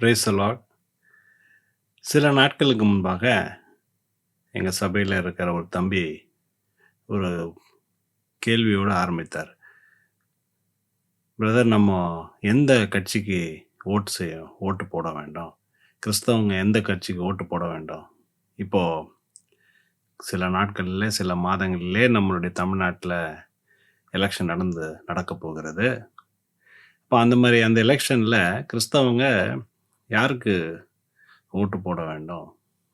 Praise the Lord. சில நாட்களுக்கு முன்பாக எங்க சபையில இருக்கிற ஒரு தம்பி ஒரு கேள்வியோட ஆரம்பித்தார். பிரதர், நம்ம எந்த கட்சிக்கு ஓட்டு போட வேண்டும்? கிறிஸ்தவங்க எந்த கட்சிக்கு ஓட்டு போட வேண்டும்? இப்போ சில நாட்களிலே, சில மாதங்களிலே நம்மளுடைய தமிழ்நாட்டில எலெக்ஷன் நடக்கப் போகிறது. இப்போ அந்த எலெக்ஷன்ல கிறிஸ்தவங்க யாருக்கு ஓட்டு போட வேண்டும்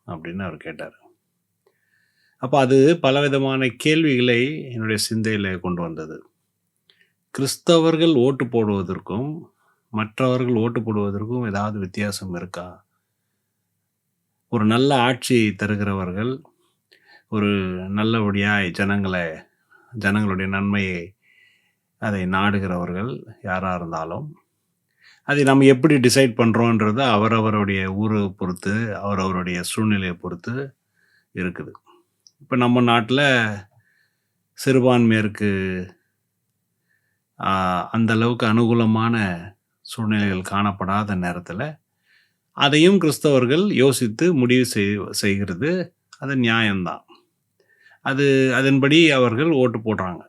அப்படின்னு அவர் கேட்டார். அப்போ அது பலவிதமான கேள்விகளை என்னுடைய சிந்தையில கொண்டு வந்தது. கிறிஸ்தவர்கள் ஓட்டு போடுவதற்கும், மற்றவர்கள் ஓட்டு போடுவதற்கும் ஏதாவது வித்தியாசம் இருக்கா? ஒரு நல்ல ஆட்சி தருகிறவர்கள், ஒரு நல்லபடியாய் ஜனங்களுடைய நன்மையை அதை நாடுகிறவர்கள் யாரா இருந்தாலும், அதை நம்ம எப்படி டிசைட் பண்றோன்றது அவரவருடைய ஊர பொறுத்து, அவரவருடைய சூழ்நிலைய பொறுத்து இருக்குது. இப்ப நம்ம நாட்ல சிறுபான்மையருக்கு அந்த அளவுக்கு அனுகூலமான சூழ்நிலைகள் காணப்படாத நேரத்தில, அதையும் கிறிஸ்தவர்கள் யோசித்து முடிவு செய்கிறது அது நியாயம்தான். அதன்படி அவர்கள் ஓட்டு போடுறாங்க.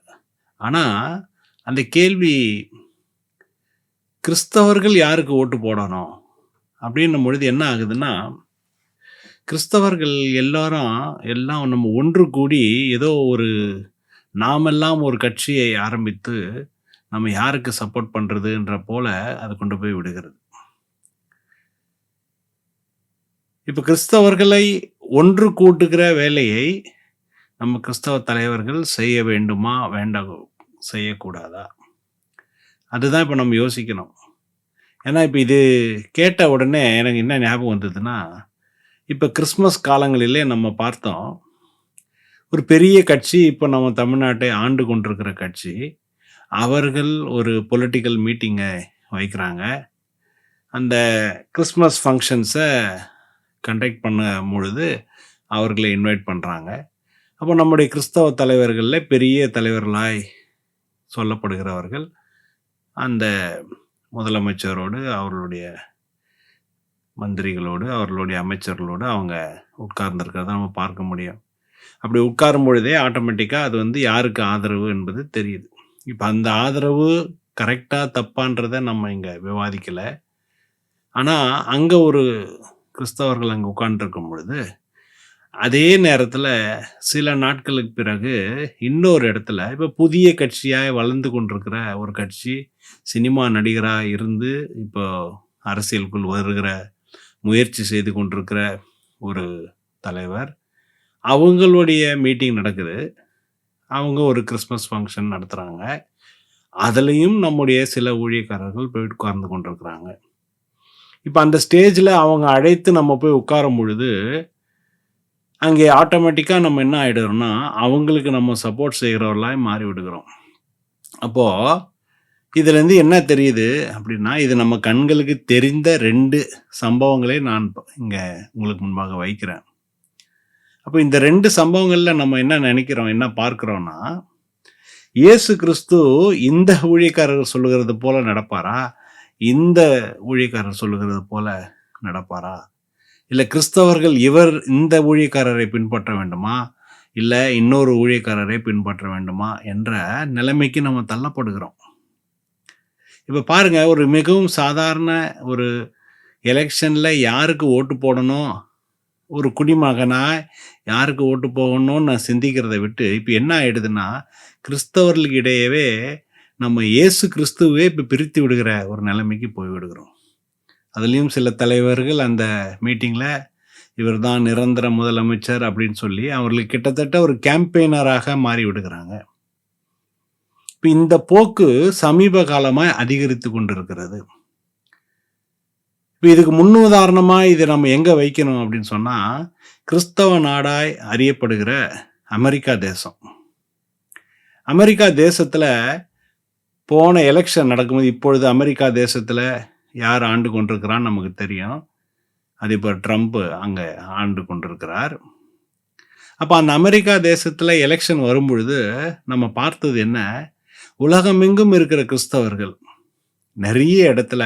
ஆனா, அந்த கேள்வி கிறிஸ்தவர்கள் யாருக்கு ஓட்டு போடணும்? அப்படின்னும் பொழுது என்ன ஆகுதுன்னா, கிறிஸ்தவர்கள் எல்லாம் நம்ம ஒன்று கூடி ஏதோ நாமெல்லாம் ஒரு கட்சியை ஆரம்பித்து, நம்ம யாருக்கு சப்போர்ட் பண்றதுன்ற போல அது கொண்டு போய் விடுகிறது. இப்ப கிறிஸ்தவர்களை ஒன்று கூட்டுகிற வேலையை நம்ம கிறிஸ்தவ தலைவர்கள் செய்ய வேண்டுமா? செய்யக்கூடாதா? அதுதான் இப்ப நம்ம யோசிக்கணும். ஏன்னா, இப்ப இது கேட்ட உடனே எனக்கு என்ன ஞாபகம் வந்ததுன்னா, இப்ப கிறிஸ்மஸ் காலங்களிலே நம்ம பார்த்தோம். ஒரு பெரிய கட்சி, இப்ப நம்ம தமிழ்நாட்டை ஆண்டு கொண்டிருக்கிற கட்சி, அவர்கள் ஒரு பொலிட்டிக்கல் மீட்டிங்க வைக்கிறாங்க. அந்த கிறிஸ்மஸ் ஃபங்ஷன்ஸ கண்டக்ட் பண்ணும் பொழுது அவர்களை இன்வைட் பண்றாங்க. அப்போ நம்முடைய கிறிஸ்தவ தலைவர்கள்ல பெரிய தலைவர்களாய் சொல்லப்படுகிறவர்கள் அந்த முதலமைச்சரோடு, அவர்களுடைய மந்திரிகளோடு, அவர்களுடைய அமைச்சர்களோடு அவங்க உட்கார்ந்திருக்கிறத நம்ம பார்க்க முடியும். அப்படி உட்காரும் பொழுதே ஆட்டோமேட்டிக்கா அது யாருக்கு ஆதரவு என்பது தெரியுது. இப்ப அந்த ஆதரவு கரெக்ட்டா, தப்பான்றத நம்ம இங்க விவாதிக்கல. ஆனா, அங்க ஒரு கிறிஸ்தவர்கள் அங்க உட்கார்ந்திருக்கும் பொழுது, அதே நேரத்துல சில நாட்களுக்கு பிறகு இன்னொரு இடத்துல, இப்ப புதிய கட்சியாய் வளர்ந்து கொண்டிருக்கிற ஒரு கட்சி, சினிமா நடிகரா இருந்து இப்போ அரசியலுக்குள் வருகிற முயற்சி செய்து கொண்டிருக்கிற ஒரு தலைவர், அவங்களுடைய மீட்டிங் நடக்குது. அவங்க ஒரு கிறிஸ்மஸ் ஃபங்ஷன் நடத்துறாங்க. அதுலயும் நம்முடைய சில ஊழியக்காரர்கள் போய் உட்கார்ந்து கொண்டிருக்கிறாங்க. இப்ப அந்த ஸ்டேஜ்ல அவங்க அழைத்து நம்ம போய் உட்காரும் பொழுது, அங்கே ஆட்டோமேட்டிக்கா நம்ம என்ன ஆயிடுறோம்னா, அவங்களுக்கு நம்ம சப்போர்ட் செய்கிறவர்களாய் மாறி விடுகிறோம். அப்போ இதுலேருந்து என்ன தெரியுது அப்படின்னா, இது நம்ம கண்களுக்கு தெரிந்த 2 சம்பவங்களை நான் இங்க உங்களுக்கு முன்பாக வைக்கிறேன். அப்ப இந்த 2 சம்பவங்கள்ல நம்ம என்ன நினைக்கிறோம், என்ன பார்க்கிறோம்னா, இயேசு கிறிஸ்து இந்த ஊழியக்காரர் சொல்லுகிறது போல நடப்பாரா? இந்த ஊழியக்காரர் சொல்லுகிறது போல நடப்பாரா? இல்ல கிறிஸ்தவர்கள் இந்த ஊழியக்காரரை பின்பற்ற வேண்டுமா? இல்ல இன்னொரு ஊழியக்காரரை பின்பற்ற வேண்டுமா? என்ற நிலைமைக்கு நம்ம தள்ளப்படுகிறோம். இப்ப பாருங்க, ஒரு மிகவும் சாதாரண ஒரு எலெக்ஷன்ல யாருக்கு ஓட்டு போடணும், ஒரு குடிமகனா யாருக்கு ஓட்டு போகணும்னு நான் சிந்திக்கிறத விட்டு, இப்ப என்ன ஆயிடுதுன்னா, கிறிஸ்தவர்களுக்கு இடையவே நம்ம இயேசு கிறிஸ்துவே இப்ப பிரித்து விடுகிற ஒரு நிலைமைக்கு போய் விடுகிறோம். அதுலயும் சில தலைவர்கள் அந்த மீட்டிங்ல இவர்தான் நிரந்தர முதலமைச்சர் அப்படின்னு சொல்லி அவர்களுக்கு கிட்டத்தட்ட ஒரு கேம்பெயினராக மாறி விடுகிறாங்க. இப்ப இந்த போக்கு சமீப காலமாய் அதிகரித்து கொண்டிருக்கிறது. இப்ப இதுக்கு முன்னுதாரணமா இதை நம்ம எங்க வைக்கணும் அப்படின்னு சொன்னா, கிறிஸ்தவ நாடாய் அறியப்படுகிற அமெரிக்கா தேசம். அமெரிக்கா தேசத்துல போன எலெக்ஷன் நடக்கும்போது, இப்பொழுது அமெரிக்கா தேசத்துல யார் ஆண்டு கொண்டிருக்கிறான்னு நமக்கு தெரியும். அதிபர் ட்ரம்ப் அங்க ஆண்டு கொண்டிருக்கிறார். அப்ப அந்த அமெரிக்கா தேசத்துல எலெக்ஷன் வரும்பொழுது நம்ம பார்த்தது என்ன, உலகமெங்கும் இருக்கிற கிறிஸ்தவர்கள் நிறைய இடத்துல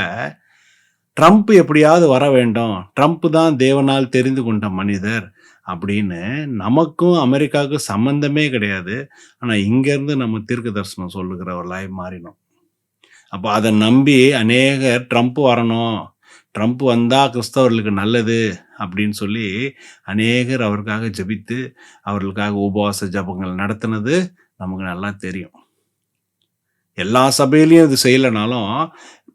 ட்ரம்ப் எப்படியாவது வர வேண்டும், ட்ரம்ப் தான் தேவனால் தெரிந்து கொண்ட மனிதர் அப்படின்னு நமக்கும் அமெரிக்காவுக்கும் சம்பந்தமே கிடையாது. ஆனால் இங்கேருந்து நம்ம தீர்க்க தரிசனம் சொல்லுகிறவர்களாய் மாறினோம். அப்போ அதை நம்பி அநேகர் ட்ரம்ப் வரணும், ட்ரம்ப் வந்தால் கிறிஸ்தவர்களுக்கு நல்லது அப்படின்னு சொல்லி அநேகர் அவருக்காக ஜெபித்து அவர்களுக்காக உபவாச ஜபங்கள் நடத்தினது நமக்கு நல்லா தெரியும். எல்லா சபையிலையும் இது செய்யலைனாலும்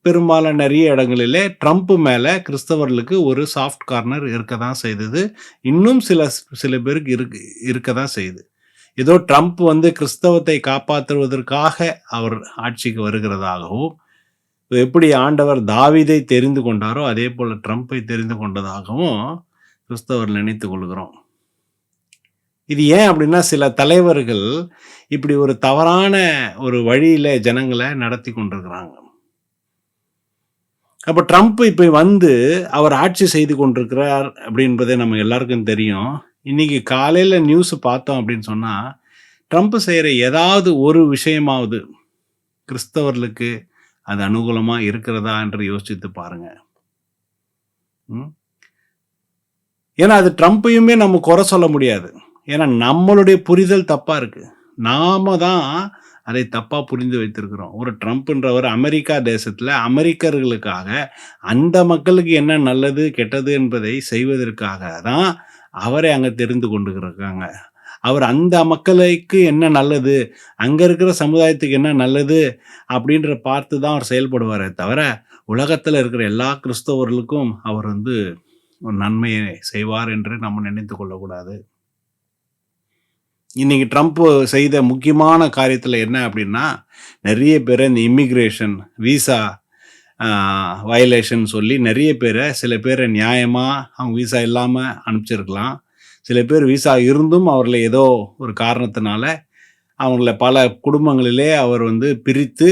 பெரும்பாலான நிறைய இடங்களிலே ட்ரம்ப் மேலே கிறிஸ்தவர்களுக்கு ஒரு சாஃப்ட் கார்னர் இருக்க தான் செய்தது. இன்னும் சில பேருக்கு இருக்க தான் செய்யுது. ஏதோ ட்ரம்ப் வந்து கிறிஸ்தவத்தை காப்பாற்றுவதற்காக அவர் ஆட்சிக்கு வருகிறதாகவும், எப்படி ஆண்டவர் தாவீதை தெரிந்து கொண்டாரோ அதே போல் ட்ரம்ப்பை தெரிந்து கொண்டதாகவும் கிறிஸ்தவர் நினைத்து கொள்கிறோம். இது ஏன் அப்படின்னா, சில தலைவர்கள் இப்படி ஒரு தவறான ஒரு வழியில் ஜனங்களை நடத்தி கொண்டிருக்கிறாங்க. அப்போ ட்ரம்ப் இப்போ வந்து அவர் ஆட்சி செய்து கொண்டிருக்கிறார் அப்படின்பதே நம்ம எல்லாருக்கும் தெரியும். இன்னைக்கு காலையில் நியூஸ் பார்த்தோம் அப்படின்னு சொன்னால், ட்ரம்ப் செய்கிற ஏதாவது ஒரு விஷயமாவது கிறிஸ்தவர்களுக்கு அது அனுகூலமாக இருக்கிறதா என்று யோசித்து பாருங்க. ஏன்னா அது ட்ரம்ப்பையுமே நம்ம குறை சொல்ல முடியாது. ஏன்னா நம்மளுடைய புரிதல் தப்பாக இருக்குது. நாம தான் அதை தப்பாக புரிந்து வைத்திருக்கிறோம். ஒரு ட்ரம்ப்ன்றவர் அமெரிக்கா தேசத்தில் அமெரிக்கர்களுக்காக அந்த மக்களுக்கு என்ன நல்லது கெட்டது என்பதை செய்வதற்காக தான் அவரை அங்கே தெரிந்து கொண்டுருக்காங்க. அவர் அந்த மக்களுக்கு என்ன நல்லது, அங்கே இருக்கிற சமுதாயத்துக்கு என்ன நல்லது அப்படின்ற பார்த்து தான் அவர் செயல்படுவாரே தவிர, உலகத்தில் இருக்கிற எல்லா கிறிஸ்தவர்களுக்கும் அவர் வந்து ஒரு நன்மையை செய்வார் என்று நம்ம நினைத்து கொள்ளக்கூடாது. இன்றைக்கி ட்ரம்ப் செய்த முக்கியமான காரியத்தில் என்ன அப்படின்னா, நிறைய பேரை இந்த இமிக்ரேஷன் விசா வயலேஷன் சொல்லி நிறைய பேரை, சில பேரை நியாயமாக அவங்க விசா இல்லாமல் அனுப்பிச்சிருக்கலாம். சில பேர் விசா இருந்தும் அவர்களை ஏதோ ஒரு காரணத்தினால அவங்கள பல குடும்பங்களிலே அவர் வந்து பிரித்து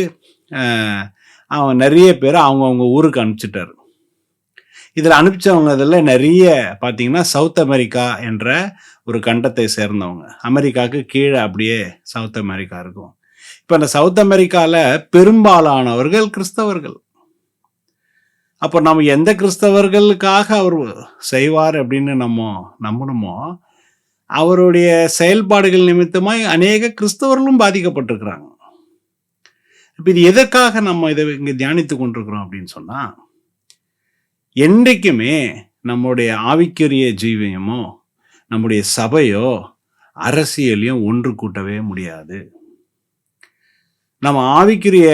அவன் நிறைய பேரை அவங்கவுங்க ஊருக்கு அனுப்பிச்சிட்டார். இதில் அனுப்பிச்சவங்க இதில் நிறைய பார்த்தீங்கன்னா சவுத் அமெரிக்கா என்ற ஒரு கண்டத்தை சேர்ந்தவங்க. அமெரிக்காவுக்கு கீழே அப்படியே சவுத் அமெரிக்கா இருக்கும். இப்போ அந்த சவுத் அமெரிக்காவில் பெரும்பாலானவர்கள் கிறிஸ்தவர்கள். அப்போ நம்ம எந்த கிறிஸ்தவர்களுக்காக அவர் செய்வார் அப்படின்னு நம்ம நம்பணுமோ, அவருடைய செயல்பாடுகள் நிமித்தமாய் அநேக கிறிஸ்தவர்களும் பாதிக்கப்பட்டிருக்கிறாங்க. இப்போ இது எதற்காக நம்ம இதை இங்கே தியானித்து கொண்டிருக்கிறோம் அப்படின்னு சொன்னால், என்றைக்குமே நம்முடைய ஆவிக்குரிய ஜீவியமோ நம்முடைய சபையோ அரசியலையும் ஒன்று கூட்டவே முடியாது. நம்ம ஆவிக்குரிய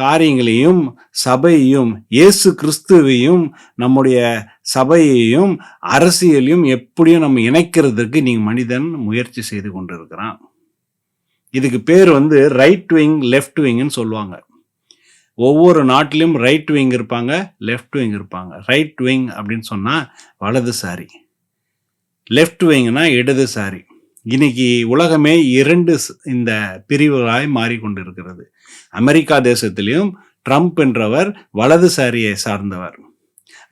காரியங்களையும் சபையையும் இயேசு கிறிஸ்துவையும் நம்முடைய சபையையும் அரசியலையும் எப்படியும் நம்ம இணைக்கிறதுக்கு மனிதன் முயற்சி செய்து கொண்டிருக்கிறான். இதுக்கு பேர் வந்து ரைட் விங் லெஃப்ட் விங்னு சொல்லுவாங்க. ஒவ்வொரு நாட்டிலும் ரைட் விங் இருப்பாங்க, லெஃப்ட் விங் இருப்பாங்க. ரைட் விங் அப்படின்னு சொன்னால் வலதுசாரி, லெஃப்ட் விங்னா இடதுசாரி. இன்னைக்கு உலகமே இரண்டு இந்த பிரிவுகளாய் மாறிக்கொண்டிருக்கிறது. அமெரிக்கா தேசத்திலையும் ட்ரம்ப் என்றவர் வலதுசாரியை சார்ந்தவர்.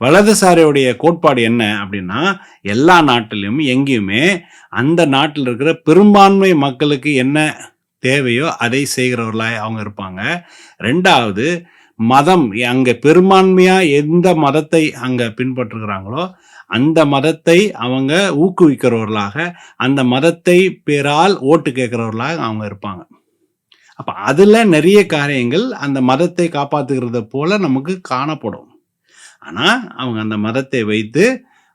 வலதுசாரியுடைய கோட்பாடு என்ன அப்படின்னா, எல்லா நாட்டிலும் எங்கேயுமே அந்த நாட்டில் இருக்கிற பெரும்பான்மை மக்களுக்கு என்ன தேவையோ அதை செய்கிறவர்களாய் அவங்க இருப்பாங்க. ரெண்டாவது, மதம் அங்கே பெரும்பான்மையாக எந்த மதத்தை அங்கே பின்பற்றுகிறாங்களோ அந்த மதத்தை அவங்க ஊக்குவிக்கிறவர்களாக, அந்த மதத்தை பேரால் ஓட்டு கேட்குறவர்களாக அவங்க இருப்பாங்க. அப்போ அதில் நிறைய காரியங்கள் அந்த மதத்தை காப்பாற்றுகிறத போல நமக்கு காணப்படும். ஆனால் அவங்க அந்த மதத்தை வைத்து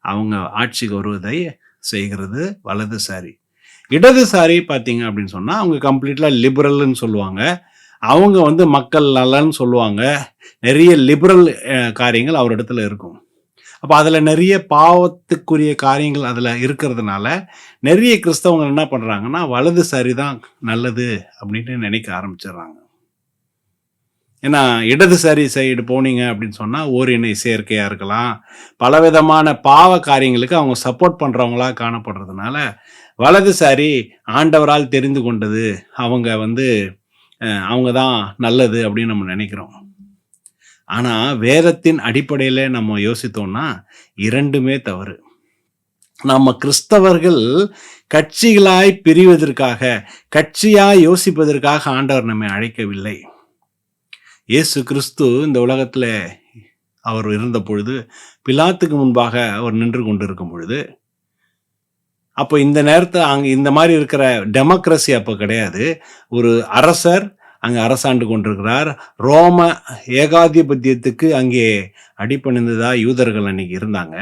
அவங்க ஆட்சிக்கு வருவதை செய்கிறது வலதுசாரி. இடதுசாரி பார்த்தீங்க அப்படின்னு சொன்னால் அவங்க கம்ப்ளீட்டாக லிபரல்னு சொல்லுவாங்க. அவங்க வந்து மக்கள் நலன்னு சொல்லுவாங்க. நிறைய லிபரல் காரியங்கள் அவர் இடத்துல இருக்கும். அப்போ அதில் நிறைய பாவத்துக்குரிய காரியங்கள் அதில் இருக்கிறதுனால நிறைய கிறிஸ்தவங்க என்ன பண்ணுறாங்கன்னா, வலதுசாரி தான் நல்லது அப்படின்னு நினைக்க ஆரம்பிச்சிடுறாங்க. ஏன்னா இடதுசாரி சைடு போனீங்க அப்படின்னு சொன்னால் ஓரினை சேர்க்கையாக இருக்கலாம், பலவிதமான பாவ காரியங்களுக்கு அவங்க சப்போர்ட் பண்ணுறவங்களா காணப்படுறதுனால வலதுசாரி ஆண்டவரால் தெரிந்து கொண்டது, அவங்க தான் நல்லது அப்படின்னு நம்ம நினைக்கிறோம். ஆனால் வேதத்தின் அடிப்படையில் நம்ம யோசித்தோம்னா இரண்டுமே தவறு. நம்ம கிறிஸ்தவர்கள் கட்சிகளாய் பிரிவதற்காக, கட்சியாய் யோசிப்பதற்காக ஆண்டவர் நம்மை அழைக்கவில்லை. இயேசு கிறிஸ்து இந்த உலகத்தில் அவர் இருந்த பொழுது, பிலாத்துக்கு முன்பாக அவர் நின்று கொண்டிருக்கும் பொழுது, அப்போ இந்த நேரத்துல அங்க இந்த மாதிரி இருக்கிற டெமோக்ரஸி அப்போ கிடையாது. ஒரு அரசர் அங்க அரசாண்டு கொண்டிருக்கிறார். ரோம ஏகாதிபத்தியத்துக்கு அங்கே அடிபணிந்ததா யூதர்கள் அன்னைக்கு இருந்தாங்க.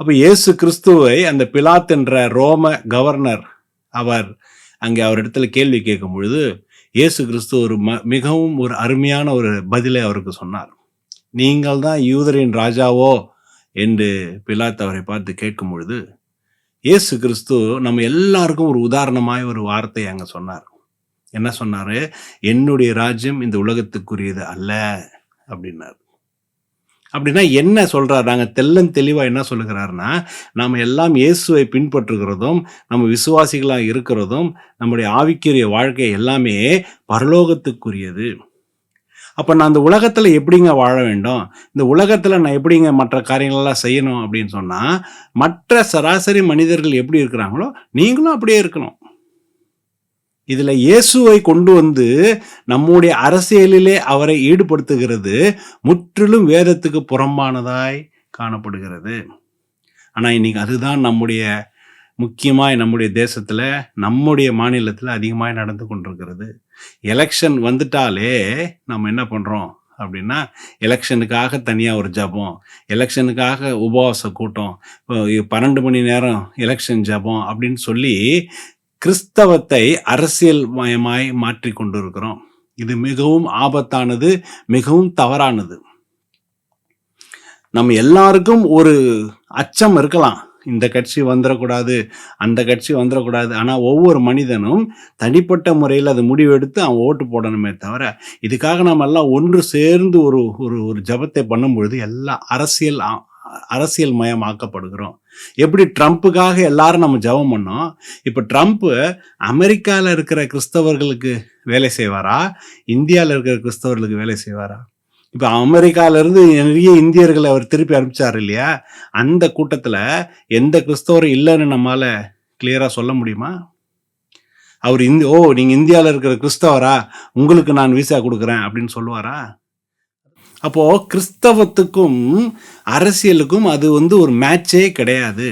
அப்ப இயேசு கிறிஸ்துவை அந்த பிலாத் என்ற ரோம கவர்னர் அவர் அங்கே அவரிடத்துல கேள்வி கேட்கும் பொழுது, இயேசு கிறிஸ்து ஒரு மிகவும் ஒரு அருமையான ஒரு பதிலை அவருக்கு சொன்னார். நீங்கள் தான் யூதரின் ராஜாவோ என்று பிலாத் அவரை பார்த்து கேட்கும் பொழுது, இயேசு கிறிஸ்து நம்ம எல்லாருக்கும் ஒரு உதாரணமாய் ஒரு வார்த்தை அங்க சொன்னார். என்ன சொன்னாரு? என்னுடைய ராஜ்யம் இந்த உலகத்துக்குரியது அல்ல அப்படின்னார். அப்படின்னா என்ன சொல்றாரு? நாங்க தெள்ளன் தெளிவா என்ன சொல்லுகிறாருன்னா, நாம எல்லாம் இயேசுவை பின்பற்றுகிறதும், நம்ம விசுவாசிகளா இருக்கிறதும், நம்முடைய ஆவிக்குரிய வாழ்க்கை எல்லாமே பரலோகத்துக்குரியது. அப்ப நான் அந்த உலகத்துல எப்படிங்க வாழ வேண்டும்? இந்த உலகத்துல நான் எப்படிங்க மற்ற காரியங்களெல்லாம் செய்யணும் அப்படின்னு சொன்னா, மற்ற சராசரி மனிதர்கள் எப்படி இருக்கிறாங்களோ நீங்களும் அப்படியே இருக்கணும். இதுல இயேசுவை கொண்டு வந்து நம்முடைய அரசியலிலே அவரை ஈடுபடுத்துகிறது முற்றிலும் வேதத்துக்கு புறம்பானதாய் காணப்படுகிறது. ஆனா இன்னைக்கு அதுதான் முக்கியமாய் நம்முடைய தேசத்துல, நம்முடைய மாநிலத்துல அதிகமாய் நடந்து கொண்டிருக்கிறது. எலெக்ஷன் வந்துட்டாலே நம்ம என்ன பண்றோம் அப்படின்னா, எலெக்ஷனுக்காக தனியா ஒரு ஜபம், எலெக்ஷனுக்காக உபவாச கூட்டம், 12 மணி நேரம் எலெக்ஷன் ஜபம் அப்படின்னு சொல்லி கிறிஸ்தவத்தை அரசியல் மயமாய் மாற்றி கொண்டிருக்கிறோம். இது மிகவும் ஆபத்தானது, மிகவும் தவறானது. நம்ம எல்லாருக்கும் ஒரு அச்சம் இருக்கலாம், இந்த கட்சி வந்துடக்கூடாது, அந்த கட்சி வந்துடக்கூடாது. ஆனால் ஒவ்வொரு மனிதனும் தனிப்பட்ட முறையில் அது முடிவெடுத்து அவன் ஓட்டு போடணுமே தவிர, இதுக்காக நம்ம எல்லாம் ஒன்று சேர்ந்து ஒரு ஒரு ஜபத்தை பண்ணும் பொழுது எல்லாம் அரசியல் மயமாக்கப்படுகிறோம். எப்படி ட்ரம்ப்புக்காக எல்லாரும் நம்ம ஜெபம் பண்ணோம், இப்போ ட்ரம்ப்பு அமெரிக்காவில் இருக்கிற கிறிஸ்தவர்களுக்கு வேலை செய்வாரா, இந்தியாவில் இருக்கிற கிறிஸ்தவர்களுக்கு வேலை செய்வாரா? இப்போ அமெரிக்காவிலிருந்து நிறைய இந்தியர்களை அவர் திருப்பி அனுப்பிச்சார் இல்லையா? அந்த கூட்டத்தில் எந்த கிறிஸ்தவரும் இல்லைன்னு நம்மளால கிளியராக சொல்ல முடியுமா? அவர் நீங்கள் இந்தியாவில் இருக்கிற கிறிஸ்தவரா, உங்களுக்கு நான் விசா கொடுக்குறேன் அப்படின்னு சொல்லுவாரா? அப்போ கிறிஸ்தவத்துக்கும் அரசியலுக்கும் அது ஒரு மேட்சே கிடையாது.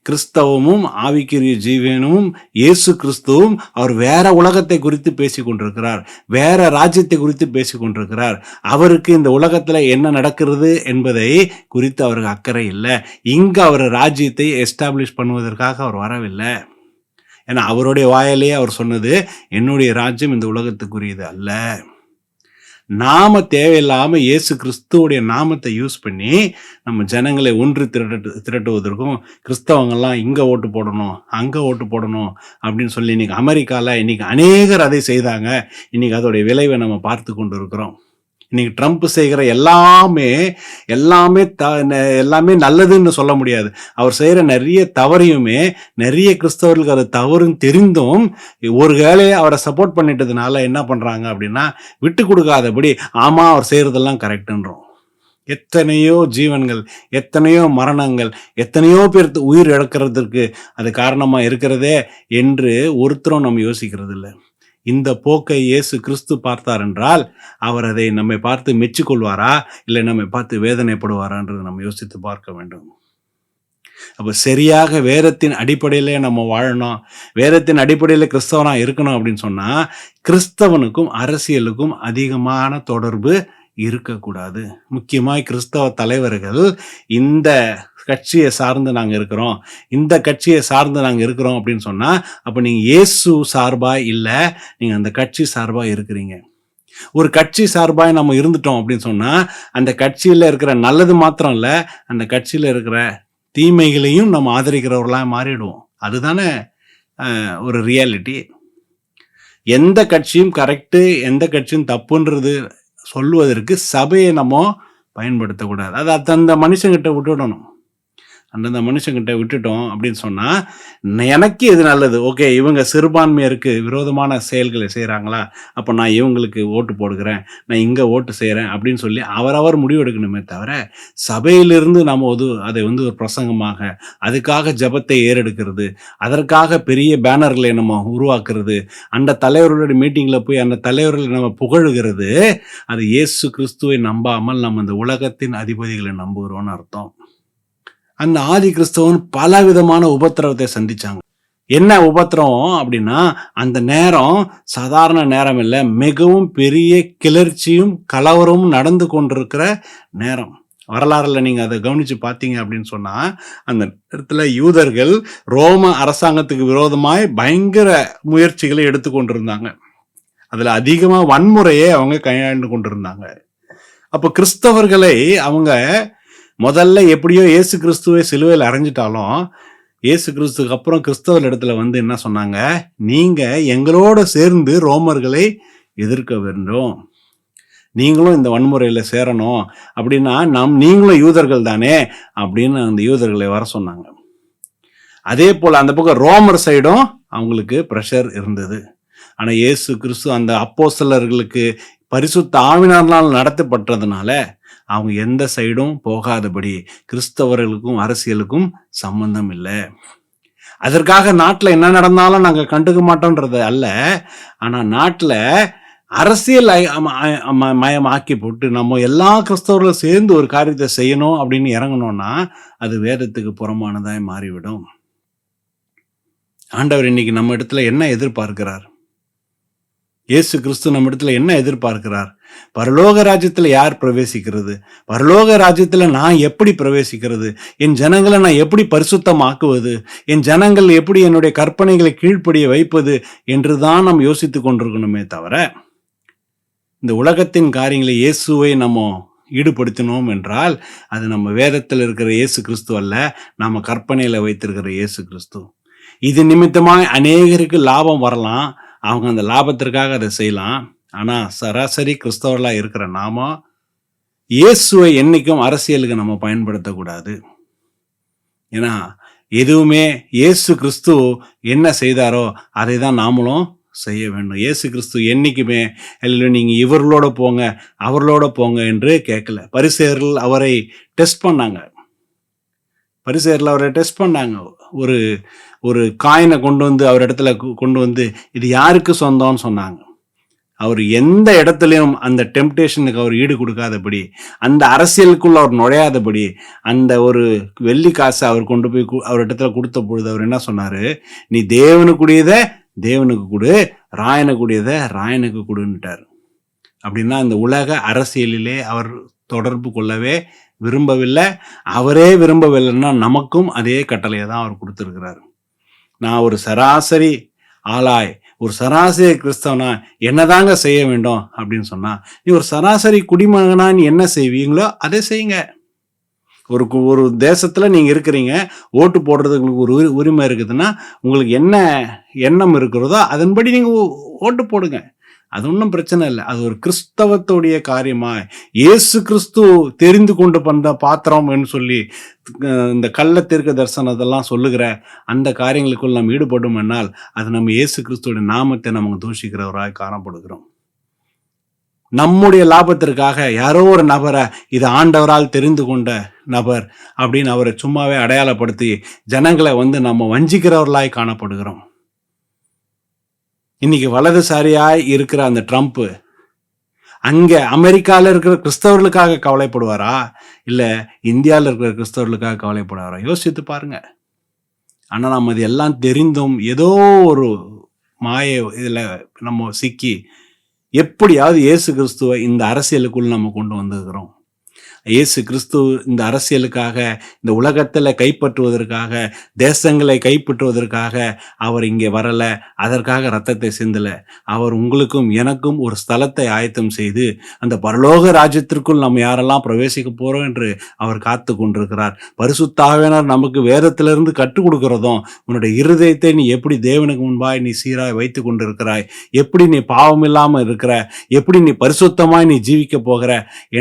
கிறிஸ்தவமும் ஆவிக்குரிய ஜீவனும் இயேசு கிறிஸ்துவும் அவர் வேற உலகத்தை குறித்து பேசி கொண்டிருக்கிறார், வேற ராஜ்யத்தை குறித்து பேசி கொண்டிருக்கிறார். அவருக்கு இந்த உலகத்துல என்ன நடக்கிறது என்பதை குறித்து அவருக்கு அக்கறை இல்லை. இங்க அவர் ராஜ்யத்தை எஸ்டாப்ளிஷ் பண்ணுவதற்காக அவர் வரவில்லை. ஏன்னா அவருடைய வாயிலேயே அவர் சொன்னது, என்னுடைய ராஜ்யம் இந்த உலகத்துக்குரியது அல்ல. நாம தேவையில்லாம இயேசு கிறிஸ்துவோடைய நாமத்தை யூஸ் பண்ணி நம்ம ஜனங்களை ஒன்று திரட்டுவதற்கும், கிறிஸ்தவங்கள்லாம் இங்க ஓட்டு போடணும், அங்க ஓட்டு போடணும் அப்படின்னு சொல்லி இன்னைக்கு அமெரிக்கால இன்னைக்கு அநேகர் அதை செய்தாங்க. இன்னைக்கு அதோடைய விளைவை நம்ம பார்த்து கொண்டு இருக்கிறோம். இன்னைக்கு ட்ரம்ப் செய்கிற எல்லாமே நல்லதுன்னு சொல்ல முடியாது. அவர் செய்கிற நிறைய தவறையுமே, நிறைய கிறிஸ்தவர்களுக்கு அது தவறுன்னு தெரிந்தும் ஒரு வேலையை அவரை சப்போர்ட் பண்ணிட்டதுனால என்ன பண்றாங்க அப்படின்னா, விட்டு கொடுக்காதபடி ஆமா அவர் செய்யறதெல்லாம் கரெக்டுன்றோம். எத்தனையோ ஜீவன்கள், எத்தனையோ மரணங்கள், எத்தனையோ பேர் உயிர் இழக்கிறதுக்கு அது காரணமா இருக்கிறதே என்று ஒருத்தரும் நம்ம யோசிக்கிறது இல்லை. இந்த போக்கை இயேசு கிறிஸ்து பார்த்தார் என்றால் அவர் அதை நம்மை பார்த்து மெச்சிக்கொள்வாரா, இல்லை நம்மை பார்த்து வேதனைப்படுவாரான்றது நம்ம யோசித்து பார்க்க வேண்டும். அப்ப சரியாக வேதத்தின் அடிப்படையிலே நம்ம வாழணும், வேதத்தின் அடிப்படையில கிறிஸ்தவனா இருக்கணும் அப்படின்னு சொன்னா, கிறிஸ்தவனுக்கும் அரசியலுக்கும் அதிகமான தொடர்பு இருக்கக்கூடாது. முக்கியமாய் கிறிஸ்தவ தலைவர்கள் இந்த கட்சியை சார்ந்து நாங்கள் இருக்கிறோம், இந்த கட்சியை சார்ந்து நாங்கள் இருக்கிறோம் அப்படின்னு சொன்னா, அப்ப நீங்க இயேசு சார்பா இல்லை, நீங்க அந்த கட்சி சார்பா இருக்கிறீங்க. ஒரு கட்சி சார்பாய் நம்ம இருந்துட்டோம் அப்படின்னு சொன்னா, அந்த கட்சியில இருக்கிற நல்லது மாத்திரம் இல்லை, அந்த கட்சியில இருக்கிற தீமைகளையும் நம்ம ஆதரிக்கிறவர்களாக மாறிடுவோம். அதுதானே ஒரு ரியாலிட்டி. எந்த கட்சியும் கரெக்டு, எந்த கட்சியும் தப்புன்றது சொல்லுவதற்கு சபையை நம்ம பயன்படுத்தக்கூடாது. அது அந்த மனுஷங்கிட்ட விட்டுடணும். அந்தந்த மனுஷங்கிட்ட விட்டுட்டோம் அப்படின்னு சொன்னா எனக்கு எது நல்லது? ஓகே, இவங்க சிறுபான்மையருக்கு விரோதமான செயல்களை செய்கிறாங்களா, அப்போ நான் இவங்களுக்கு ஓட்டு போடுகிறேன், நான் இங்கே ஓட்டு செய்கிறேன் அப்படின்னு சொல்லி அவரவர் முடிவெடுக்கணுமே தவிர, சபையிலிருந்து நம்ம அதை ஒரு பிரசங்கமாக, அதுக்காக ஜெபத்தை ஏறெடுக்கிறது, அதற்காக பெரிய பேனர்களை நம்ம உருவாக்குறது, அந்த தலைவர்களுடைய மீட்டிங்கில் போய் அந்த தலைவர்களை நம்ம புகழுகிறது, அது இயேசு கிறிஸ்துவை நம்பாமல் நம்ம இந்த உலகத்தின் அதிபதிகளை நம்புகிறோம்னு அர்த்தம். அந்த ஆதி கிறிஸ்தவன் பல விதமான உபத்திரவத்தை சந்திச்சாங்க. என்ன உபத்திரவம் அப்படின்னா, அந்த நேரம் சாதாரண நேரம் இல்லை, மிகவும் பெரிய கிளர்ச்சியும் கலவரமும் நடந்து கொண்டிருக்கிற நேரம். வரலாறுல நீங்க அதை கவனிச்சு பார்த்தீங்க அப்படின்னு சொன்னா, அந்த இடத்துல யூதர்கள் ரோம அரசாங்கத்துக்கு விரோதமாய் பயங்கர முயற்சிகளை எடுத்துக்கொண்டிருந்தாங்க. அதுல அதிகமா வன்முறையை அவங்க கையாண்டு கொண்டிருந்தாங்க. அப்போ கிறிஸ்தவர்களை அவங்க முதல்ல எப்படியோ இயேசு கிறிஸ்துவை சிலுவையில் அறைஞ்சிட்டாலும், இயேசு கிறிஸ்துக்கு அப்புறம் கிறிஸ்தவர் இடத்துல என்ன சொன்னாங்க, நீங்க எங்களோட சேர்ந்து ரோமர்களை எதிர்க்க வேண்டும், நீங்களும் இந்த வன்முறையில் சேரணும் அப்படின்னா நீங்களும் யூதர்கள் தானே அப்படின்னு அந்த யூதர்களை வர சொன்னாங்க. அதே போல் அந்த பக்கம் ரோமர் சைடும் அவங்களுக்கு ப்ரெஷர் இருந்தது. ஆனால் இயேசு கிறிஸ்து அந்த அப்போஸ்தலர்களுக்கு பரிசுத்த ஆவியானவரால் நடத்தப்பட்டதுனால அவங்க எந்த சைடும் போகாதபடி கிறிஸ்தவர்களுக்கும் அரசியலுக்கும் சம்பந்தம் இல்லை. அதற்காக நாட்டில் என்ன நடந்தாலும் நாங்கள் கண்டுக்க மாட்டோன்றது அல்ல, ஆனால் நாட்டில் அரசியல் மயமாக்கி போட்டு நம்ம எல்லா கிறிஸ்தவர்களும் சேர்ந்து ஒரு காரியத்தை செய்யணும் அப்படின்னு இறங்கணும்னா அது வேதத்துக்கு புறமானதாய் மாறிவிடும். ஆண்டவர் இன்னைக்கு நம்ம இடத்துல என்ன எதிர்பார்க்கிறார்? இயேசு கிறிஸ்து நம்ம இடத்துல என்ன எதிர்பார்க்கிறார்? பரலோக ராஜ்யத்துல யார் பிரவேசிக்கிறது? பரலோக ராஜ்யத்துல நான் எப்படி பிரவேசிக்கிறது? என் ஜனங்களை நான் எப்படி பரிசுத்தமாக்குவது? என் ஜனங்கள் எப்படி என்னுடைய கற்பனைகளை கீழ்ப்படிய வைப்பது என்றுதான் நாம் யோசித்து கொண்டிருக்கணுமே தவிர, இந்த உலகத்தின் காரியங்களை இயேசுவை நம்ம ஈடுபடுத்தினோம் என்றால் அது நம்ம வேதத்தில் இருக்கிற இயேசு கிறிஸ்து அல்ல, நம்ம கற்பனையில வைத்திருக்கிற இயேசு கிறிஸ்து. இது நிமித்தமாக அநேகருக்கு லாபம் வரலாம், அவங்க அந்த லாபத்திற்காக அதை செய்யலாம். ஆனால் சராசரி கிறிஸ்தவர்களாக இருக்கிற நாம இயேசுவை என்னைக்கும் அரசியலுக்கு நம்ம பயன்படுத்தக்கூடாது. ஏன்னா எதுவுமே இயேசு கிறிஸ்து என்ன செய்தாரோ அதை தான் நாமளும் செய்ய வேண்டும். இயேசு கிறிஸ்து என்னைக்குமே இல்லை நீங்கள் இவர்களோட போங்க அவர்களோட போங்க என்று கேட்கல. பரிசேயர்கள் அவரை டெஸ்ட் பண்ணாங்க. ஒரு காயினை கொண்டு வந்து அவர் இடத்துல கொண்டு வந்து இது யாருக்கு சொந்தம்னு சொன்னாங்க. அவர் எந்த இடத்துலையும் அந்த டெம்டேஷனுக்கு அவர் ஈடு கொடுக்காதபடி, அந்த அரசியலுக்குள்ள அவர் நுழையாதபடி, அந்த ஒரு வெள்ளி காசை அவர் கொண்டு போய் அவர் இடத்துல கொடுத்த பொழுது அவர் என்ன சொன்னாரு, நீ தேவனுக்குரியதை தேவனுக்கு கொடு, ராயனுக்குரியதை ராயனுக்கு கொடுன்னுட்டார். அப்படின்னா இந்த உலக அரசியலிலே அவர் தொடர்பு கொள்ளவே விரும்பவில்லை. அவரே விரும்பவில்லைன்னா நமக்கும் அதே கட்டளையை தான் அவர் கொடுத்துருக்கிறார். நான் ஒரு சராசரி ஆளாய், ஒரு சராசரி கிறிஸ்தவனா என்னதாங்க செய்ய வேண்டும் அப்படின்னு சொன்னா, நீ ஒரு சராசரி குடிமகனா நீ என்ன செய்வீங்களோ அதை செய்யுங்க. ஒரு தேசத்துல நீங்க இருக்கிறீங்க, ஓட்டு போடுறதுக்கு உங்களுக்கு ஒரு உரிமை இருக்குதுன்னா, உங்களுக்கு என்ன எண்ணம் இருக்கிறதோ அதன்படி நீங்க ஓட்டு போடுங்க. அது ஒன்றும் பிரச்சனை இல்லை. அது ஒரு கிறிஸ்தவத்துடைய காரியமா, இயேசு கிறிஸ்து தெரிந்து கொண்டு வந்த பாத்திரம் என்று சொல்லி இந்த கள்ள தீர்க்க தரிசனத்தெல்லாம் சொல்லுகிற அந்த காரியங்களுக்குள் நாம் ஈடுபடும் என்னால் அது நம்ம இயேசு கிறிஸ்துவோட நாமத்தை நமக்கு தூஷிக்கிறவராக காணப்படுகிறோம். நம்முடைய லாபத்திற்காக யாரோ ஒரு நபரை இது ஆண்டவரால் தெரிந்து கொண்ட நபர் அப்படின்னு அவரை சும்மாவே அடையாளப்படுத்தி ஜனங்களை நம்ம வஞ்சிக்கிறவர்களாய் காணப்படுகிறோம். இன்னைக்கு வலதுசாரியாய் இருக்கிற அந்த ட்ரம்ப் அங்க அமெரிக்கால இருக்கிற கிறிஸ்தவர்களுக்காக கவலைப்படுவாரா, இல்ல இந்தியாவில் இருக்கிற கிறிஸ்தவர்களுக்காக கவலைப்படுவாரா? யோசித்து பாருங்க. ஆனா நம்ம இது எல்லாம் தெரிந்தும் ஏதோ ஒரு மாய இதுல நம்ம சிக்கி எப்படியாவது இயேசு கிறிஸ்துவை இந்த அரசியலுக்குள் நம்ம கொண்டு வந்திருக்கிறோம். இயேசு கிறிஸ்து இந்த அரசியலுக்காக, இந்த உலகத்தில் கைப்பற்றுவதற்காக, தேசங்களை கைப்பற்றுவதற்காக அவர் இங்கே வரலை, அதற்காக ரத்தத்தை சிந்தலை. அவர் உங்களுக்கும் எனக்கும் ஒரு ஸ்தலத்தை ஆயத்தம் செய்து அந்த பரலோக ராஜ்யத்திற்குள் நம்ம யாரெல்லாம் பிரவேசிக்க போகிறோம் என்று அவர் காத்து கொண்டிருக்கிறார். பரிசுத்த ஆவியானவர் நமக்கு வேதத்திலிருந்து கற்றுக் கொடுக்கிறதும், உன்னுடைய இருதயத்தை நீ எப்படி தேவனுக்கு முன்பாய் நீ சீராய் வைத்து கொண்டிருக்கிறாய், எப்படி நீ பாவம் இல்லாமல் இருக்கிற, எப்படி நீ பரிசுத்தமாய் நீ ஜீவிக்க போகிற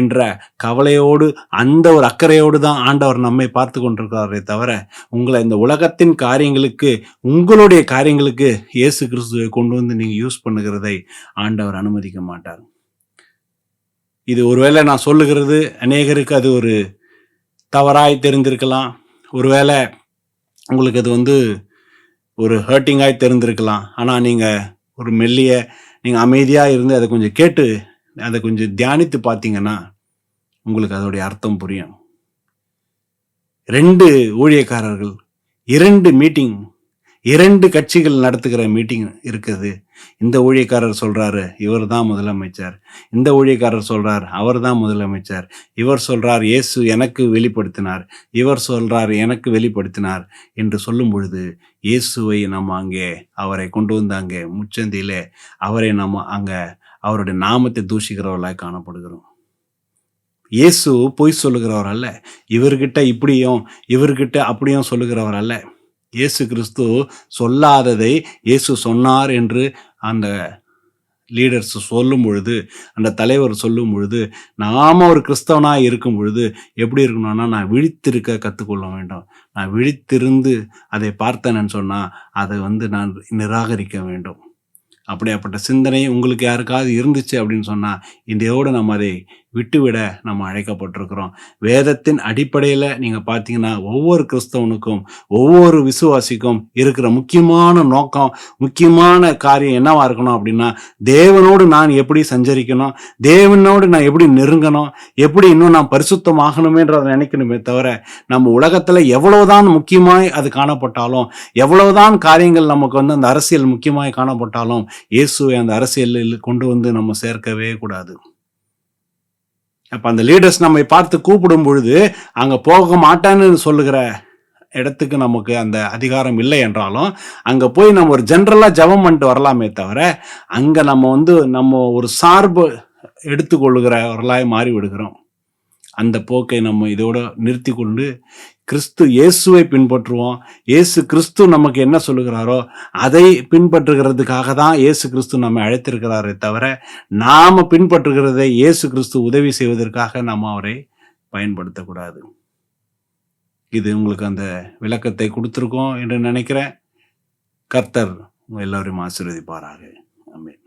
என்ற கவலையோடு அன்போடு அந்த ஒரு அக்கறையோடு தான் ஆண்டவர் நம்மை பார்த்து கொண்டிருக்கிறாரே தவிர, உங்களை இந்த உலகத்தின் காரியங்களுக்கு, உங்களுடைய காரியங்களுக்கு இயேசு கிறிஸ்துவை கொண்டு வந்து நீங்க யூஸ் பண்ணுகிறதை ஆண்டவர் அனுமதிக்க மாட்டார். இது ஒருவேளை நான் சொல்லுகிறது அநேகருக்கு அது ஒரு தவறாய் தெரிந்திருக்கலாம். ஒருவேளை உங்களுக்கு அது வந்து ஒரு ஹர்ட்டிங்காய் தெரிந்திருக்கலாம். ஆனால் நீங்கள் ஒரு நீங்கள் அமைதியாக இருந்து அதை கொஞ்சம் கேட்டு அதை கொஞ்சம் தியானித்து பார்த்தீங்கன்னா உங்களுக்கு அதோடைய அர்த்தம் புரியும். 2 ஊழியக்காரர்கள், 2 மீட்டிங், 2 கட்சிகள் நடத்துகிற மீட்டிங் இருக்குது. இந்த ஊழியக்காரர் சொல்றாரு இவர் தான் முதலமைச்சர், இந்த ஊழியக்காரர் சொல்றார் அவர் தான் முதலமைச்சர், இவர் சொல்றார் இயேசு எனக்கு வெளிப்படுத்தினார், இவர் சொல்றார் எனக்கு வெளிப்படுத்தினார் என்று சொல்லும் பொழுது இயேசுவை நம்ம அங்கே அவரை கொண்டு வந்து அங்கே முச்சந்தியிலே அவரை நம்ம அங்கே அவருடைய நாமத்தை தூஷிக்கிறவர்களாய் காணப்படுகிறோம். இயேசு பொய் சொல்லுகிறவர் அல்ல. இவர்கிட்ட இப்படியும் இவர்கிட்ட அப்படியும் சொல்லுகிறவர் அல்ல. இயேசு கிறிஸ்து சொல்லாததை இயேசு சொன்னார் என்று அந்த லீடர்ஸ் சொல்லும் பொழுது, அந்த தலைவர் சொல்லும் பொழுது, நாம ஒரு கிறிஸ்தவனாக இருக்கும் பொழுது எப்படி இருக்கணும்னா, நான் விழித்திருக்க கற்றுக்கொள்ள வேண்டும். நான் விழித்திருந்து அதை பார்த்தேன்னு சொன்னால் அதை நான் நிராகரிக்க வேண்டும். அப்படியாப்பட்ட சிந்தனை உங்களுக்கு யாருக்காவது இருந்துச்சு அப்படின்னு சொன்னால் இதையோடு நம்ம அதை விட்டுவிட நம்ம அழைக்கப்பட்டிருக்கிறோம். வேதத்தின் அடிப்படையில் நீங்கள் பார்த்தீங்கன்னா ஒவ்வொரு கிறிஸ்தவனுக்கும் ஒவ்வொரு விசுவாசிக்கும் இருக்கிற முக்கியமான நோக்கம், முக்கியமான காரியம் என்னவா இருக்கணும் அப்படின்னா, தேவனோடு நான் எப்படி சஞ்சரிக்கணும், தேவனோடு நான் எப்படி நெருங்கணும், எப்படி இன்னும் நான் பரிசுத்தமாகணுமேன்றதை நினைக்கணுமே தவிர, நம்ம உலகத்தில் எவ்வளவுதான் முக்கியமாய் அது காணப்பட்டாலும், எவ்வளவுதான் காரியங்கள் நமக்கு அந்த அரசியல் முக்கியமாய் காணப்பட்டாலும் இயேசுவை அந்த அரசியலில் கொண்டு வந்து நம்ம சேர்க்கவே கூடாது. அப்ப அந்த லீடர்ஸ் நம்மை பார்த்து கூப்பிடும் பொழுது அங்க போக மாட்டேன்னு சொல்லுகிற இடத்துக்கு நமக்கு அந்த அதிகாரம் இல்லை என்றாலும், அங்க போய் நம்ம ஒரு ஜெனரலா ஜெபம் பண்ணிட்டு வரலாமே தவிர, அங்க நம்ம ஒரு சார்பு எடுத்துக்கொள்ளுகிறவர்களாய் மாறி விடுகிறோம். அந்த போக்கை நம்ம இதோட நிறுத்தி கொண்டு கிறிஸ்து இயேசுவை பின்பற்றுவோம். இயேசு கிறிஸ்து நமக்கு என்ன சொல்லுகிறாரோ அதை பின்பற்றுகிறதுக்காக தான் இயேசு கிறிஸ்து நம்மை அழைத்திருக்கிறாரே தவிர, நாம பின்பற்றுகிறதை இயேசு கிறிஸ்து உதவி செய்வதற்காக நம்ம அவரை பயன்படுத்தக்கூடாது. இது உங்களுக்கு அந்த விளக்கத்தை கொடுத்துருக்கோம் என்று நினைக்கிறேன். கர்த்தர் எல்லோரையும் ஆசீர்வதிப்பாராக. ஆமென்.